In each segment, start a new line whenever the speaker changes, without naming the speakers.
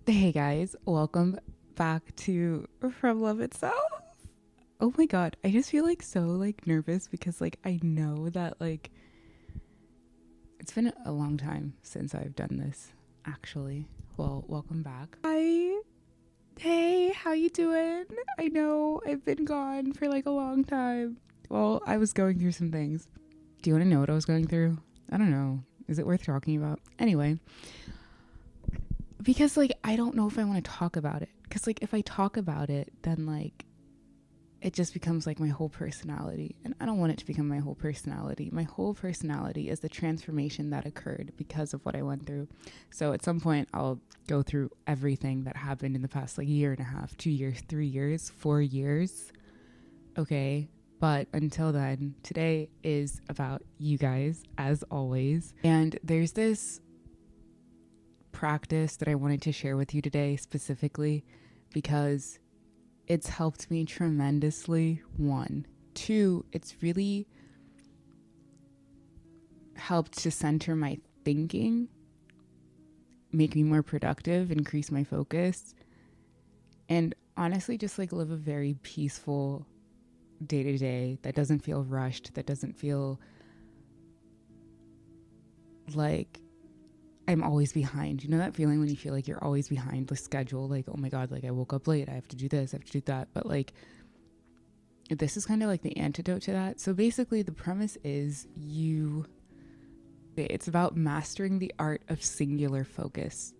Hey guys, welcome back to From Love Itself. Oh my god, I just feel like so nervous because I know that it's been a long time since I've done this actually. Well, welcome back. Hi. Hey, how you doing? I know I've been gone for a long time. Well, I was going through some things. Do you want to know what I was going through? I don't know. Is it worth talking about? Anyway, because I don't know if I want to talk about it because if I talk about it then it just becomes my whole personality, and I don't want it to become my whole personality. My whole personality is the transformation that occurred because of what I went through. So at some point I'll go through everything that happened in the past year and a half, 2 years, 3 years, 4 years. Okay, but until then, today is about you guys as always, and there's this practice that I wanted to share with you today specifically because it's helped me tremendously. One. Two, it's really helped to center my thinking, make me more productive, increase my focus, and honestly just live a very peaceful day to day that doesn't feel rushed, that doesn't feel like I'm always behind. You know that feeling when you feel like you're always behind the schedule? Oh my God, I woke up late. I have to do this, I have to do that. But this is kind of the antidote to that. So basically the premise is it's about mastering the art of singular focus.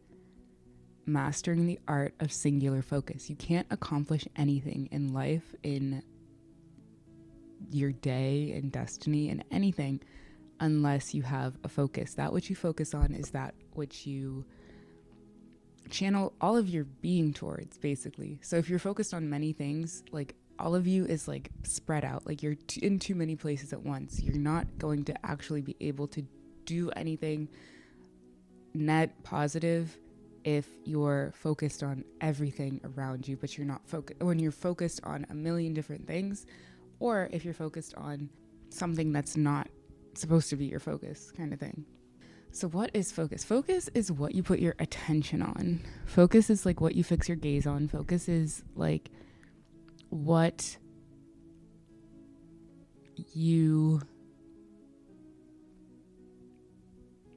Mastering the art of singular focus. You can't accomplish anything in life, in your day, in destiny, in anything, unless you have a focus. That which you focus on is that which you channel all of your being towards, basically. So if you're focused on many things, all of you is spread out, you're in too many places at once. You're not going to actually be able to do anything net positive if you're focused on everything around you, but you're not focused. When you're focused on a million different things, or if you're focused on something that's not supposed to be your focus, kind of thing. So what is focus? Focus is what you put your attention on. Focus is what you fix your gaze on. Focus is what you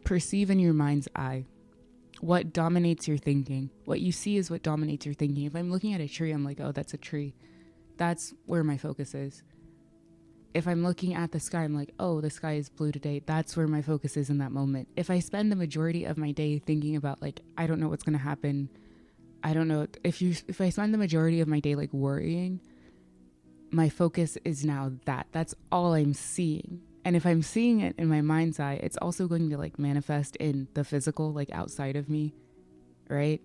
perceive in your mind's eye. What dominates your thinking. What you see is what dominates your thinking. If I'm looking at a tree, I'm oh, that's a tree. That's where my focus is. If I'm looking at the sky, I'm oh, the sky is blue today. That's where my focus is in that moment. If I spend the majority of my day thinking about I don't know what's going to happen. I don't know if I spend the majority of my day worrying, my focus is now that's all I'm seeing. And if I'm seeing it in my mind's eye, it's also going to manifest in the physical, outside of me, right?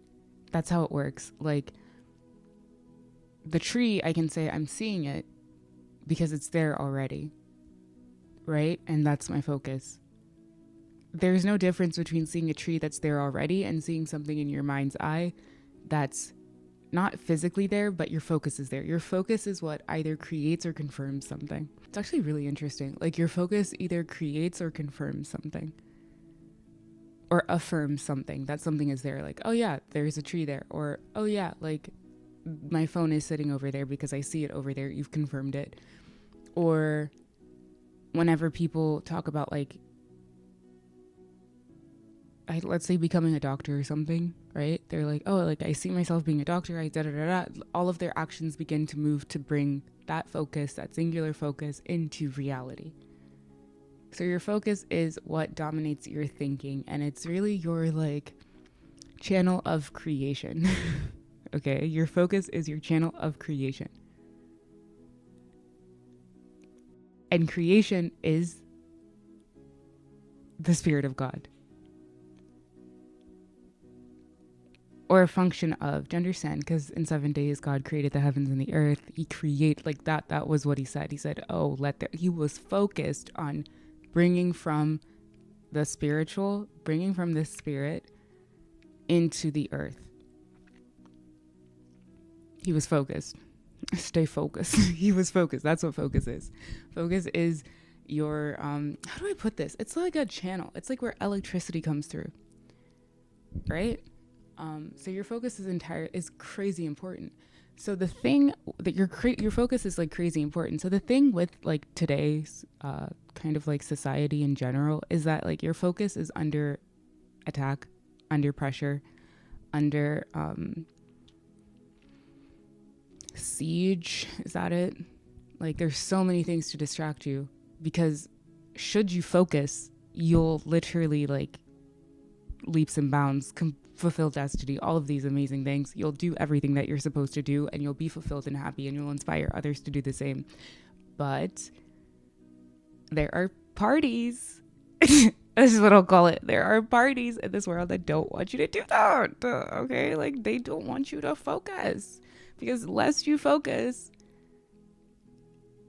That's how it works. The tree, I can say I'm seeing it because it's there already, right? And that's my focus. There's no difference between seeing a tree that's there already and seeing something in your mind's eye that's not physically there, but your focus is there. Your focus is what either creates or confirms something. It's actually really interesting. Your focus either creates or confirms something, or affirms something, that something is there. Oh yeah, there's a tree there. Or, oh yeah, my phone is sitting over there because I see it over there. You've confirmed it. Or whenever people talk about let's say becoming a doctor or something, right? They're oh, I see myself being a doctor. I da da da da. All of their actions begin to move to bring that focus, that singular focus, into reality. So your focus is what dominates your thinking, and it's really your channel of creation. Okay, your focus is your channel of creation. And creation is the Spirit of God. Or a function of, do you understand? Because in 7 days, God created the heavens and the earth. He created that. That was what he said. He said, oh, he was focused on bringing from the spiritual, bringing from the spirit into the earth. He was focused. Stay focused. He was focused. That's what focus is. Focus is your, how do I put this? It's like a channel. It's where electricity comes through, right? So your focus is crazy important. So the thing that your focus is like crazy important. So the thing with like today's kind of like society in general is that like your focus is under attack, under pressure, under siege. Is that it? Like there's so many things to distract you, because should you focus, you'll literally like leaps and bounds, fulfill destiny, all of these amazing things. You'll do everything that you're supposed to do, and you'll be fulfilled and happy, and you'll inspire others to do the same. But there are parties. This is what I'll call it. There are parties in this world that don't want you to do that. Okay? Like they don't want you to focus, because lest you focus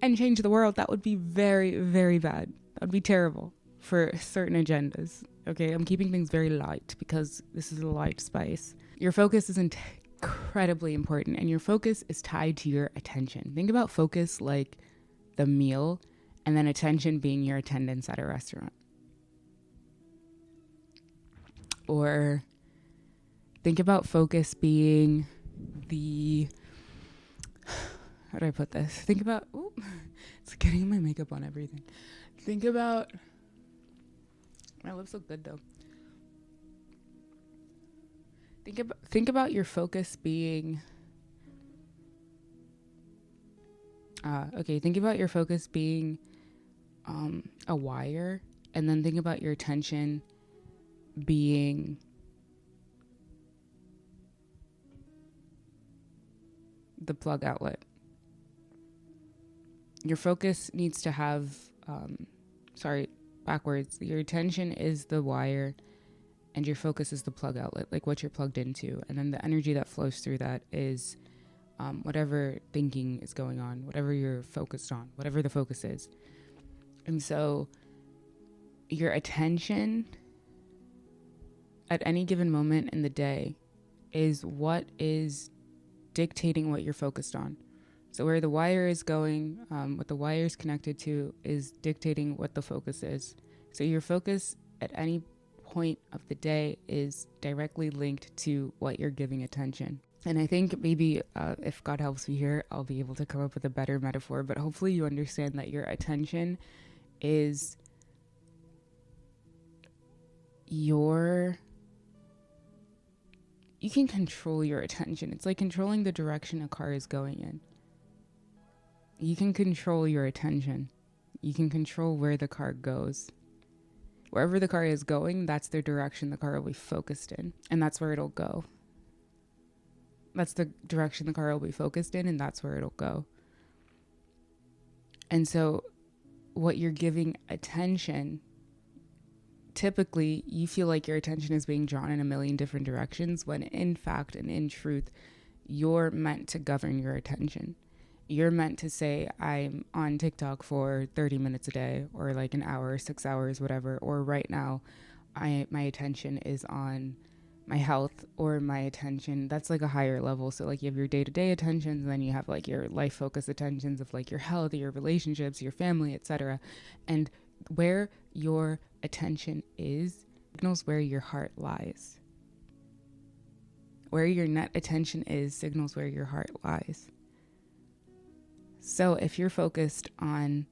and change the world, that would be very, very bad. That would be terrible for certain agendas. Okay, I'm keeping things very light because this is a light space. Your focus is incredibly important, and your focus is tied to your attention. Think about focus like the meal, and then attention being your attendance at a restaurant. Or think about focus being the... How do I put this? Think about... Ooh, it's getting my makeup on everything. Think about... My lips look good though. Think about your focus being... think about your focus being a wire, and then think about your attention being the plug outlet. Your focus needs to have, backwards. Your attention is the wire, and your focus is the plug outlet, like what you're plugged into. And then the energy that flows through that is whatever thinking is going on, whatever you're focused on, whatever the focus is. And so your attention at any given moment in the day is what is dictating what you're focused on. So where the wire is going, what the wire is connected to is dictating what the focus is. So your focus at any point of the day is directly linked to what you're giving attention. And I think maybe if God helps me here, I'll be able to come up with a better metaphor. But hopefully you understand that your attention is you can control your attention. It's like controlling the direction a car is going in. You can control your attention. You can control where the car goes. Wherever the car is going, that's the direction the car will be focused in. And that's where it'll go. That's the direction the car will be focused in, and that's where it'll go. And so what you're giving attention, typically you feel like your attention is being drawn in a million different directions, when in fact and in truth, you're meant to govern your attention. You're meant to say, I'm on TikTok for 30 minutes a day, or like an hour, 6 hours, whatever. Or right now, my attention is on my health, or my attention, that's like a higher level. So like you have your day-to-day attentions, and then you have like your life focus attentions of like your health, your relationships, your family, etc. And where your attention is signals where your heart lies. Where your net attention is signals where your heart lies. So if you're focused on,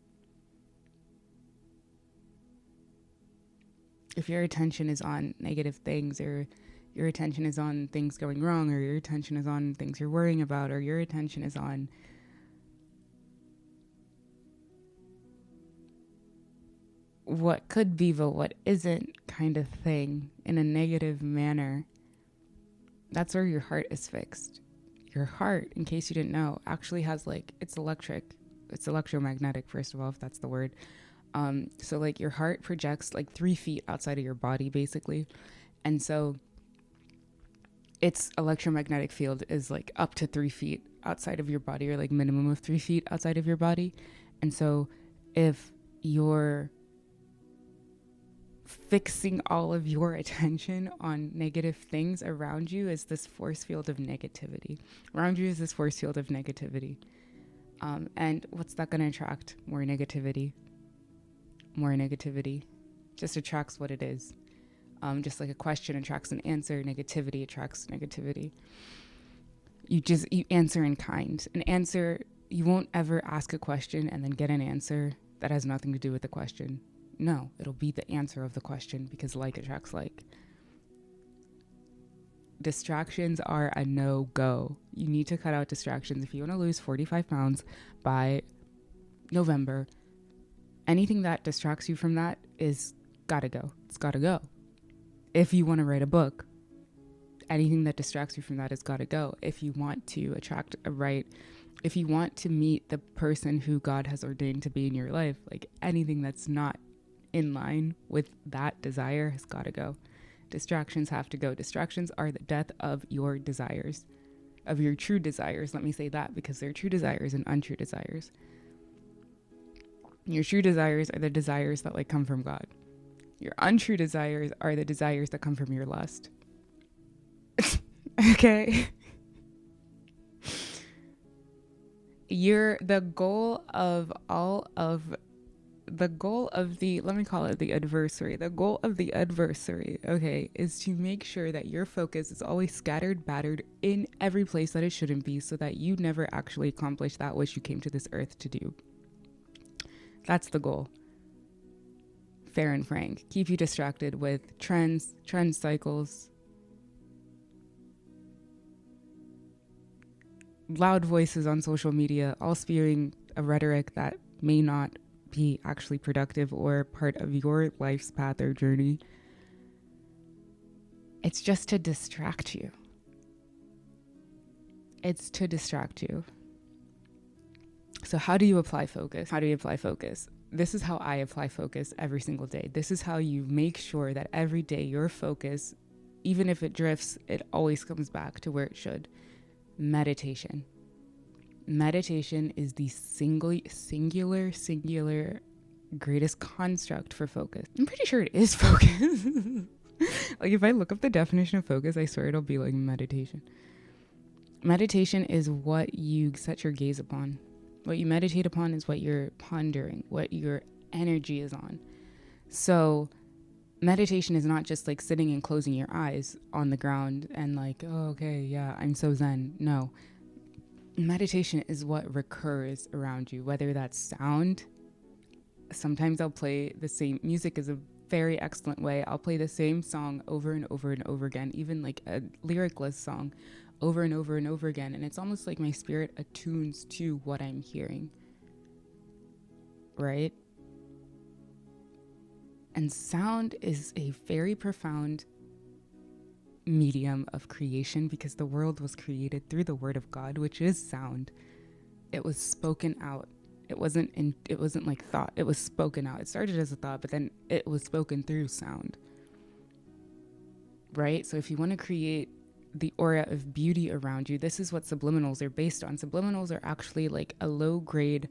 if your attention is on negative things, or your attention is on things going wrong, or your attention is on things you're worrying about, or your attention is on what could be but what isn't kind of thing in a negative manner, that's where your heart is fixed. Your heart, in case you didn't know, actually has like, it's electric. It's electromagnetic, first of all, if that's the word. So like your heart projects like 3 feet outside of your body, basically. And so its electromagnetic field is like up to 3 feet outside of your body, or like minimum of 3 feet outside of your body. And so if you're fixing all of your attention on negative things around you, is this force field of negativity. Around you is this force field of negativity. And what's that going to attract? More negativity. More negativity. Just attracts what it is. Just like a question attracts an answer, negativity attracts negativity. You answer in kind. An answer, you won't ever ask a question and then get an answer that has nothing to do with the question. No, it'll be the answer of the question, because like attracts like. Distractions are a no-go. You need to cut out distractions. If you want to lose 45 pounds by November, anything that distracts you from that is gotta go. It's gotta go. If you want to write a book, anything that distracts you from that has gotta go. If you want to if you want to meet the person who God has ordained to be in your life, like anything that's not in line with that desire has gotta go. Distractions have to go. Distractions are the death of your desires, of your true desires. Let me say that, because there are true desires and untrue desires. Your true desires are the desires that come from God. Your untrue desires are the desires that come from your lust. Okay? The goal of the adversary, okay, is to make sure that your focus is always scattered, battered in every place that it shouldn't be, so that you never actually accomplish that which you came to this earth to do. That's the goal. Fair and frank. Keep you distracted with trend cycles, loud voices on social media, all spewing a rhetoric that may not be actually productive or part of your life's path or journey. It's just to distract you. It's to distract you. So how do you apply focus? This is how I apply focus every single day. This is how you make sure that every day your focus, even if it drifts, it always comes back to where it should. Meditation. Meditation is the singular greatest construct for focus. I'm pretty sure it is focus. If I look up the definition of focus, I swear it'll be meditation. Meditation is what you set your gaze upon. What you meditate upon is what you're pondering, what your energy is on. So meditation is not just sitting and closing your eyes on the ground and oh, okay, yeah, I'm so zen. No. Meditation is what recurs around you, whether that's sound. Sometimes I'll play the same music is a very excellent way. I'll play the same song over and over and over again, even a lyricless song over and over and over again. And it's almost like my spirit attunes to what I'm hearing. Right? And sound is a very profound medium of creation, because the world was created through the word of God, which is sound. It was spoken out. It wasn't thought. It was spoken out. It started as a thought, but then it was spoken through sound. Right? So if you want to create the aura of beauty around you, this is what subliminals are based on. Subliminals are actually a low grade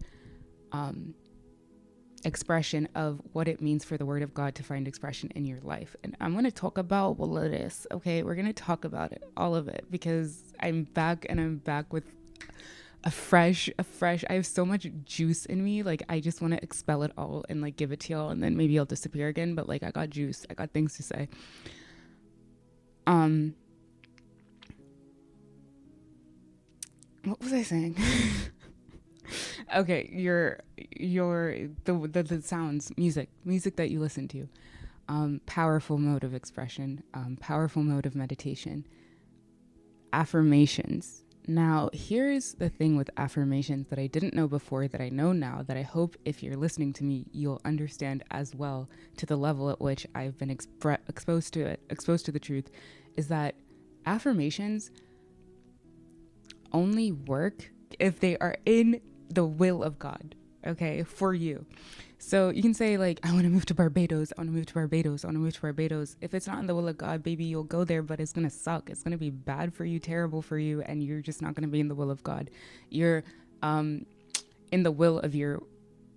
expression of what it means for the word of God to find expression in your life. And I'm going to talk about all of this. Okay, we're going to talk about it, all of it, because I'm back with a fresh, I have so much juice in me. I just want to expel it all and give it to y'all, and then maybe I'll disappear again. But I got juice. I got things to say. What was I saying? Okay, the sounds, music that you listen to, powerful mode of expression, powerful mode of meditation, affirmations. Now, here's the thing with affirmations that I didn't know before, that I know now, that I hope if you're listening to me, you'll understand as well, to the level at which I've been exposed to the truth, is that affirmations only work if they are in the will of God, okay, for you. So you can say I want to move to Barbados. If it's not in the will of God, baby, you'll go there, but it's going to suck. It's going to be bad for you, terrible for you, and you're just not going to be in the will of God. You're in the will of your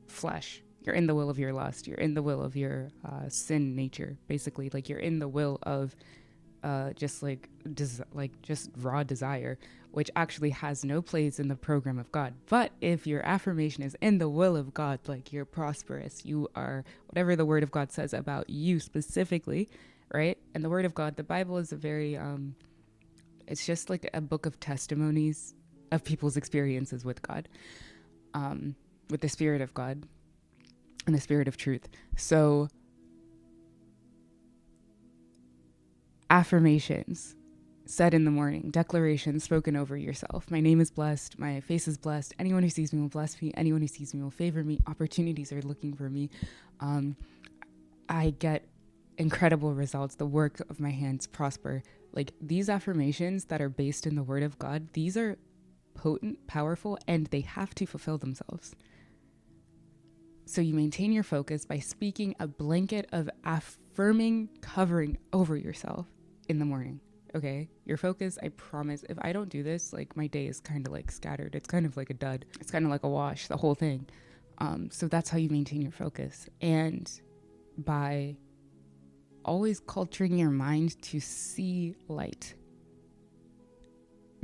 flesh. You're in the will of your lust. You're in the will of your sin nature, basically. You're in the will of just raw desire, which actually has no place in the program of God. But if your affirmation is in the will of God, you're prosperous, you are whatever the word of God says about you specifically, right? And the Word of God, the Bible is a very, it's just like a book of testimonies of people's experiences with God, with the Spirit of God and the Spirit of truth. So affirmations said in the morning, declarations spoken over yourself. My name is blessed. My face is blessed. Anyone who sees me will bless me. Anyone who sees me will favor me. Opportunities are looking for me. I get incredible results. The work of my hands prosper. Like, these affirmations that are based in the Word of God, these are potent, powerful, and they have to fulfill themselves. So you maintain your focus by speaking a blanket of affirming covering over yourself in the morning. Okay, your focus, I promise, if I don't do this, like, my day is kind of like scattered. It's kind of like a dud. It's kind of like a wash, the whole thing. So that's how you maintain your focus. And by always culturing your mind to see light.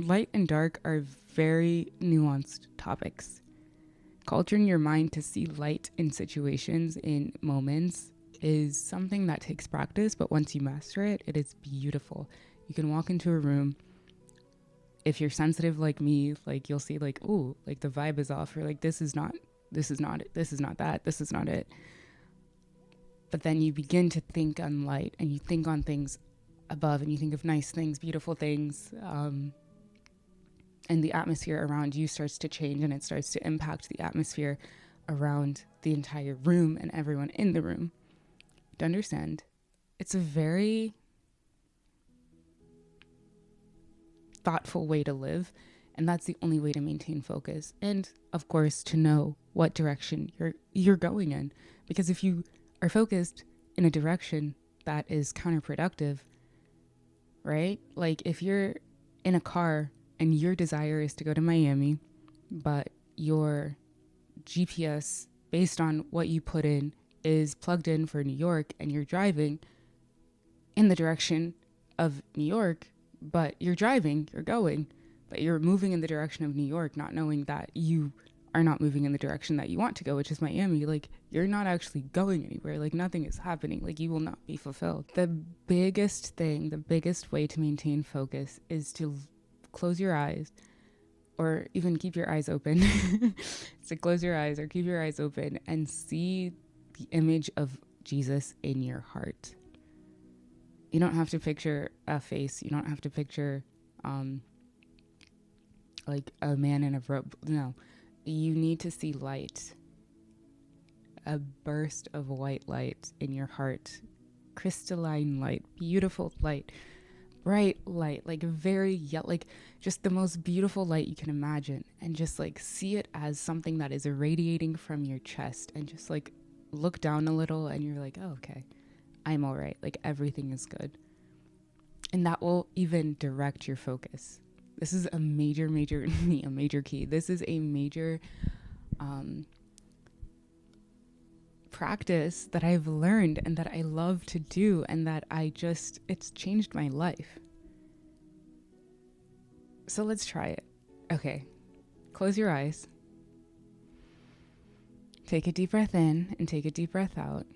Light and dark are very nuanced topics. Culturing your mind to see light in situations, in moments, is something that takes practice, but once you master it, it is beautiful. You can walk into a room. If you're sensitive like me, like, you'll see, like, ooh, like, the vibe is off, or like, this is not it, this is not it. But then you begin to think on light, and you think on things above, and you think of nice things, beautiful things, and the atmosphere around you starts to change, and it starts to impact the atmosphere around the entire room and everyone in the room. To understand, it's a very thoughtful way to live, and that's the only way to maintain focus. And of course, to know what direction you're going in, because if you are focused in a direction that is counterproductive, right? Like, if you're in a car and your desire is to go to Miami, but your GPS, based on what you put in, is plugged in for New York, and you're driving in the direction of New York, but you're going, but you're moving in the direction of New York, not knowing that you are not moving in the direction that you want to go, which is Miami. Like, you're not actually going anywhere. Like, nothing is happening. Like, you will not be fulfilled. The biggest way to maintain focus is to close your eyes, or even keep your eyes open. So close your eyes or keep your eyes open and see the image of Jesus in your heart. You don't have to picture a face. You don't have to picture like a man in a robe. No, you need to see light, a burst of white light in your heart, crystalline light, beautiful light, bright light, like very yellow, like just the most beautiful light you can imagine, and just like see it as something that is irradiating from your chest, and just like look down a little, and you're like, oh, okay, I'm all right, like everything is good. And that will even direct your focus. This is a major key. This is a major practice that I've learned and that I love to do, and that it's changed my life. So let's try it. Okay, close your eyes. Take a deep breath in and take a deep breath out.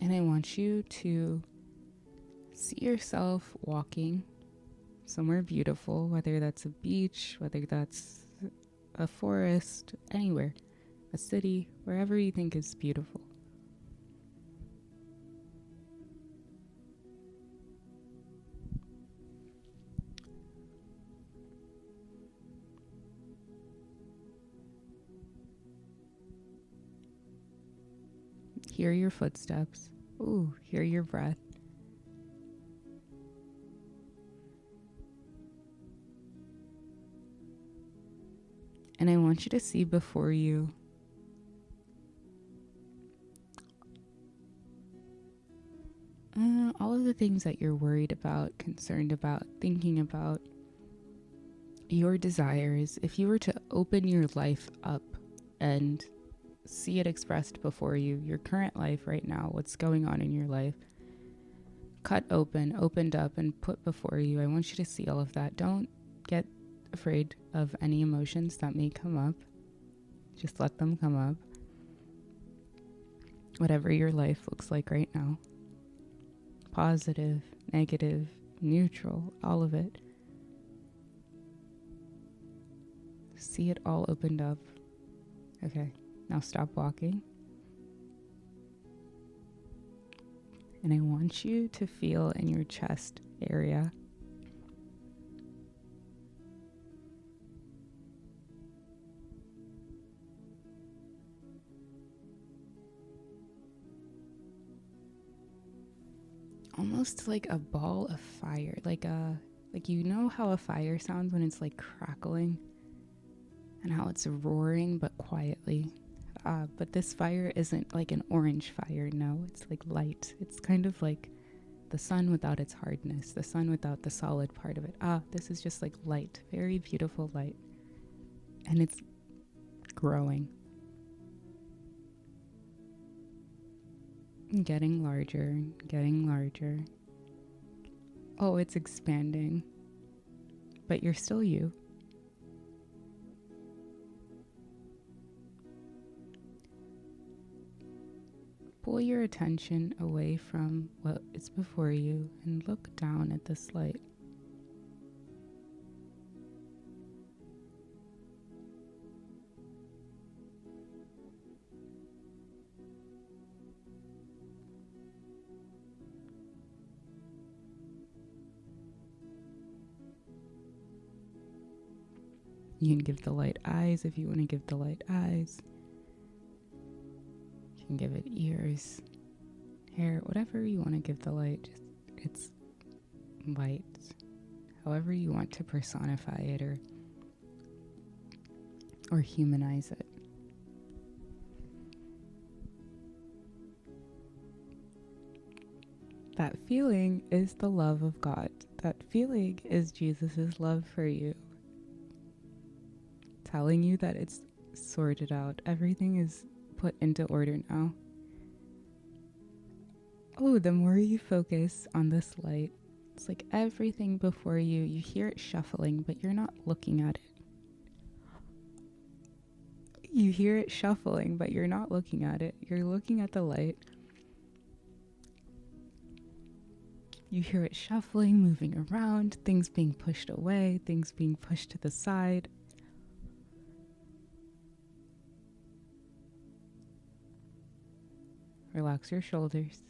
And I want you to see yourself walking somewhere beautiful, whether that's a beach, whether that's a forest, anywhere, a city, wherever you think is beautiful. Hear your footsteps. Ooh, hear your breath. And I want you to see before you all of the things that you're worried about, concerned about, thinking about, your desires. If you were to open your life up and see it expressed before you, your current life right now, what's going on in your life, opened up and put before you, I want you to see all of that. Don't get afraid of any emotions that may come up. Just let them come up. Whatever your life looks like right now. Positive, negative, neutral, all of it. See it all opened up. Okay, now stop walking. And I want you to feel in your chest area. Almost like a ball of fire, like you know how a fire sounds when it's like crackling and how it's roaring but quietly. But this fire isn't like an orange fire, no, it's like light. It's kind of like the sun without its hardness, the sun without the solid part of it. This is just like light, very beautiful light. And it's growing. Getting larger, getting larger. Oh, it's expanding. But you're still you. Pull your attention away from what is before you and look down at this light. You can give the light eyes if you want to give the light eyes. You can give it ears, hair, whatever you want to give the light. Just, it's light. However you want to personify it or humanize it. That feeling is the love of God. That feeling is Jesus' love for you. Telling you that it's sorted out. Everything is put into order now. Oh, the more you focus on this light, it's like everything before you, you hear it shuffling, but you're not looking at it. You hear it shuffling, but you're not looking at it. You're looking at the light. You hear it shuffling, moving around, things being pushed away, things being pushed to the side. Relax your shoulders.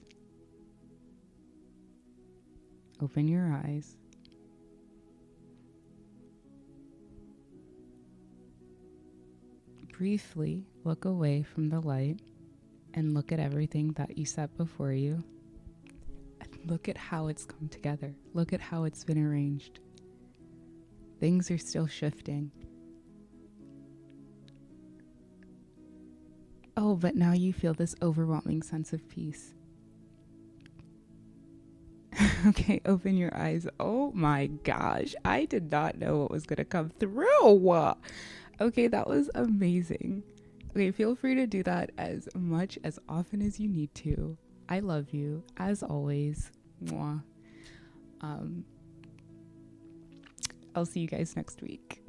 Open your eyes. Briefly look away from the light and look at everything that you set before you. And look at how it's come together. Look at how it's been arranged. Things are still shifting. Oh, but now you feel this overwhelming sense of peace. Okay, open your eyes. Oh my gosh, I did not know what was going to come through. Okay, that was amazing. Okay, feel free to do that as much as often as you need to. I love you, as always. Mwah. I'll see you guys next week.